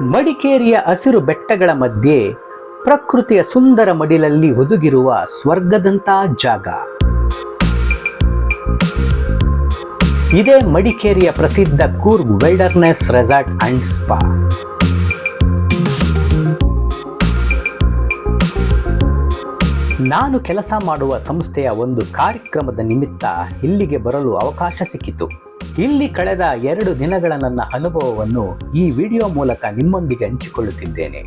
ಮಡಿಕೇರಿಯ ಹಸಿರು ಬೆಟ್ಟಗಳ ಮಧ್ಯೆ ಪ್ರಕೃತಿಯ ಸುಂದರ ಮಡಿಲಲ್ಲಿ ಹುದುಗಿರುವ ಸ್ವರ್ಗದಂತ ಜಾಗ. ಇದೇ ಮಡಿಕೇರಿಯ ಪ್ರಸಿದ್ಧ Coorg wilderness resort and spa. ನಾನು ಕೆಲಸ ಮಾಡುವ ಸಂಸ್ಥೆಯ ಒಂದು ಕಾರ್ಯಕ್ರಮದ ನಿಮಿತ್ತ ಇಲ್ಲಿಗೆ ಬರಲು ಅವಕಾಶ ಸಿಕ್ಕಿತು. ಇಲ್ಲಿ ಕಳೆದ 2 ದಿನಗಳ ನನ್ನ ಅನುಭವವನ್ನು ಈ ವಿಡಿಯೋ ಮೂಲಕ ನಿಮ್ಮೊಂದಿಗೆ ಹಂಚಿಕೊಳ್ಳುತ್ತಿದ್ದೇನೆ.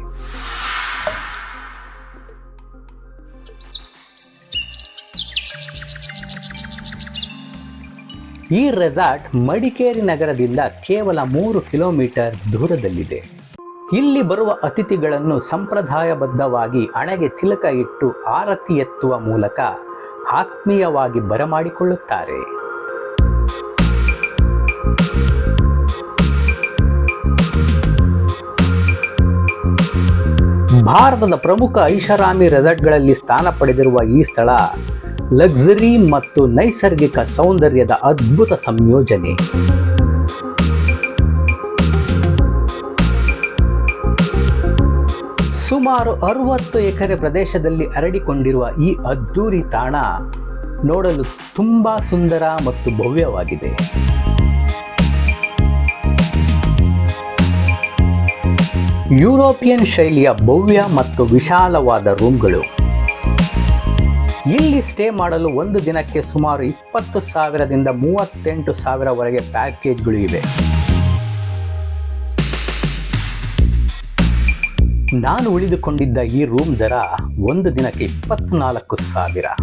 ಈ ರೆಸಾರ್ಟ್ ಮಡಿಕೇರಿ ನಗರದಿಂದ ಕೇವಲ 3 ಕಿಲೋಮೀಟರ್ ದೂರದಲ್ಲಿದೆ. ಇಲ್ಲಿ ಬರುವ ಅತಿಥಿಗಳನ್ನು ಸಂಪ್ರದಾಯಬದ್ಧವಾಗಿ ಹಣೆಗೆ ತಿಲಕ ಇಟ್ಟು ಆರತಿ ಎತ್ತುವ ಮೂಲಕ ಆತ್ಮೀಯವಾಗಿ ಬರಮಾಡಿಕೊಳ್ಳುತ್ತಾರೆ. ಭಾರತದ ಪ್ರಮುಖ ಐಷಾರಾಮಿ ರೆಸಾರ್ಟ್ಗಳಲ್ಲಿ ಸ್ಥಾನ ಪಡೆದಿರುವ ಈ ಸ್ಥಳ ಲಕ್ಸುರಿ ಮತ್ತು ನೈಸರ್ಗಿಕ ಸೌಂದರ್ಯದ ಅದ್ಭುತ ಸಂಯೋಜನೆ. ಸುಮಾರು 60 ಎಕರೆ ಪ್ರದೇಶದಲ್ಲಿ ಹರಡಿಕೊಂಡಿರುವ ಈ ಅದ್ಧೂರಿ ತಾಣ ನೋಡಲು ತುಂಬಾ ಸುಂದರ ಮತ್ತು ಭವ್ಯವಾಗಿದೆ. ಯುರೋಪಿಯನ್ ಶೈಲಿಯ ಭವ್ಯ ಮತ್ತು ವಿಶಾಲವಾದ ರೂಮ್ಗಳು. ಇಲ್ಲಿ ಸ್ಟೇ ಮಾಡಲು ಒಂದು ದಿನಕ್ಕೆ ಸುಮಾರು 20,000ದಿಂದ 38,000ವರೆಗೆ ಪ್ಯಾಕೇಜ್ಗಳು ಇವೆ. ನಾನು ಉಳಿದುಕೊಂಡಿದ್ದ ಈ ರೂಮ್ ದರ ಒಂದು ದಿನಕ್ಕೆ 24,000.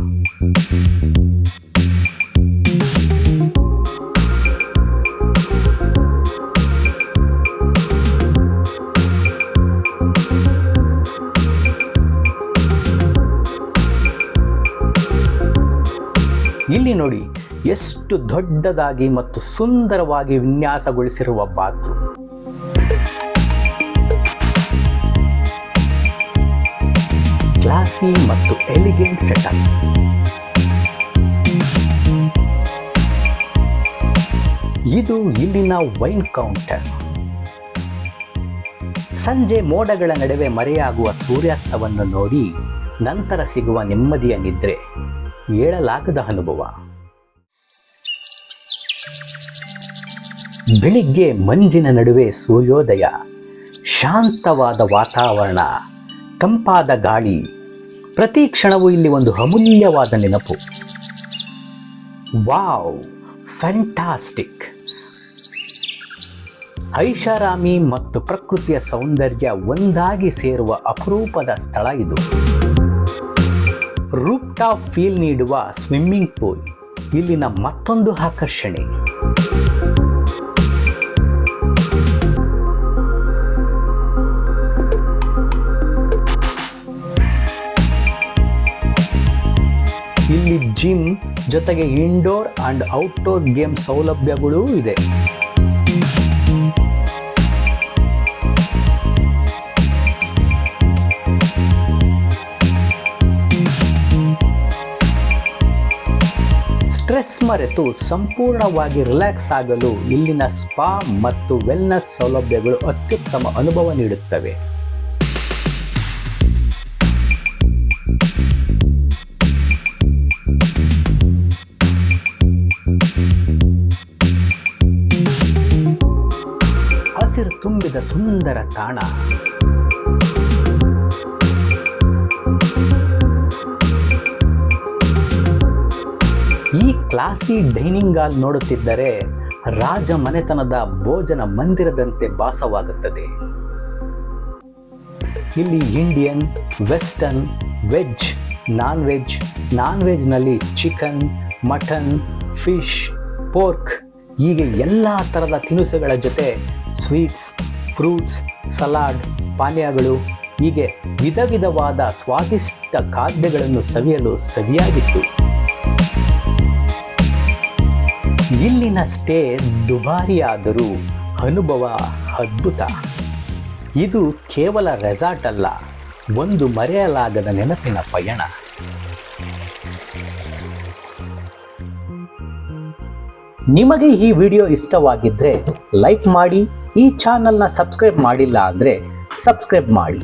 ಇಲ್ಲಿ ನೋಡಿ ಎಷ್ಟು ದೊಡ್ಡದಾಗಿ ಮತ್ತು ಸುಂದರವಾಗಿ ವಿನ್ಯಾಸಗೊಳಿಸಿರುವ ಬಾತ್ರೂಮ್. ಕ್ಲಾಸಿ ಮತ್ತು ಎಲಿಗೆಂಟ್ ಸೆಟಪ್. ಇದು ಇಲ್ಲಿನ ವೈನ್ ಕೌಂಟರ್. ಸಂಜೆ ಮೋಡಗಳ ನಡುವೆ ಮರೆಯಾಗುವ ಸೂರ್ಯಾಸ್ತವನ್ನು ನೋಡಿ ನಂತರ ಸಿಗುವ ನೆಮ್ಮದಿಯ ನಿದ್ರೆ ಹೇಳಲಾಗದ ಅನುಭವ. ಬೆಳಿಗ್ಗೆ ಮಂಜಿನ ನಡುವೆ ಸೂರ್ಯೋದಯ, ಶಾಂತವಾದ ವಾತಾವರಣ, ತಂಪಾದ ಗಾಳಿ. ಪ್ರತಿ ಕ್ಷಣವೂ ಇಲ್ಲಿ ಒಂದು ಅಮೂಲ್ಯವಾದ ನೆನಪು. Wow, fantastic! ಐಷಾರಾಮಿ ಮತ್ತು ಪ್ರಕೃತಿಯ ಸೌಂದರ್ಯ ಒಂದಾಗಿ ಸೇರುವ ಅಪರೂಪದ ಸ್ಥಳ ಇದು. ರೂಫ್ ಟಾಪ್ ಫೀಲ್ ನೀಡುವ ಸ್ವಿಮ್ಮಿಂಗ್ ಪೂಲ್ ಇಲ್ಲಿನ ಮತ್ತೊಂದು ಆಕರ್ಷಣೆ. ಇಲ್ಲಿ ಜಿಮ್ ಜೊತೆಗೆ ಇಂಡೋರ್ ಅಂಡ್ ಔಟ್ಡೋರ್ ಗೇಮ್ ಸೌಲಭ್ಯಗಳೂ ಇದೆ. ಸ್ಟ್ರೆಸ್ ಮರೆತು ಸಂಪೂರ್ಣವಾಗಿ ರಿಲ್ಯಾಕ್ಸ್ ಆಗಲು ಇಲ್ಲಿನ ಸ್ಪಾ ಮತ್ತು ವೆಲ್ನೆಸ್ ಸೌಲಭ್ಯಗಳು ಅತ್ಯುತ್ತಮ ಅನುಭವ ನೀಡುತ್ತವೆ. ಹಸಿರು ತುಂಬಿದ ಸುಂದರ ತಾಣ. ಈ ಕ್ಲಾಸಿ ಡೈನಿಂಗ್ ಹಾಲ್ ನೋಡುತ್ತಿದ್ದರೆ ರಾಜ ಮನೆತನದ ಭೋಜನ ಮಂದಿರದಂತೆ ಭಾಸವಾಗುತ್ತದೆ. ಇಲ್ಲಿ ಇಂಡಿಯನ್, ವೆಸ್ಟರ್ನ್, ವೆಜ್, ನಾನ್ ವೆಜ್ನಲ್ಲಿ ಚಿಕನ್, ಮಟನ್, ಫಿಶ್, ಪೋರ್ಕ್ ಹೀಗೆ ಎಲ್ಲ ಥರದ ತಿನಿಸುಗಳ ಜೊತೆ ಸ್ವೀಟ್ಸ್, ಫ್ರೂಟ್ಸ್, ಸಲಾಡ್, ಪಾನೀಯಗಳು ಹೀಗೆ ವಿಧ ವಿಧವಾದ ಸ್ವಾದಿಷ್ಟ ಖಾದ್ಯಗಳನ್ನು ಸವಿಯಲು ಸವಿಯಾಗಿತ್ತು. ಇಲ್ಲಿನ ಸ್ಟೇ ದುಬಾರಿಯಾದರೂ ಅನುಭವ ಅದ್ಭುತ. ಇದು ಕೇವಲ ರೆಸಾರ್ಟ್ ಅಲ್ಲ, ಒಂದು ಮರೆಯಲಾಗದ ನೆನಪಿನ ಪಯಣ. ನಿಮಗೆ ಈ ವಿಡಿಯೋ ಇಷ್ಟವಾಗಿದ್ದರೆ ಲೈಕ್ ಮಾಡಿ, ಈ ಚಾನಲ್ನ ಸಬ್ಸ್ಕ್ರೈಬ್ ಮಾಡಿಲ್ಲ ಅಂದರೆ ಸಬ್ಸ್ಕ್ರೈಬ್ ಮಾಡಿ.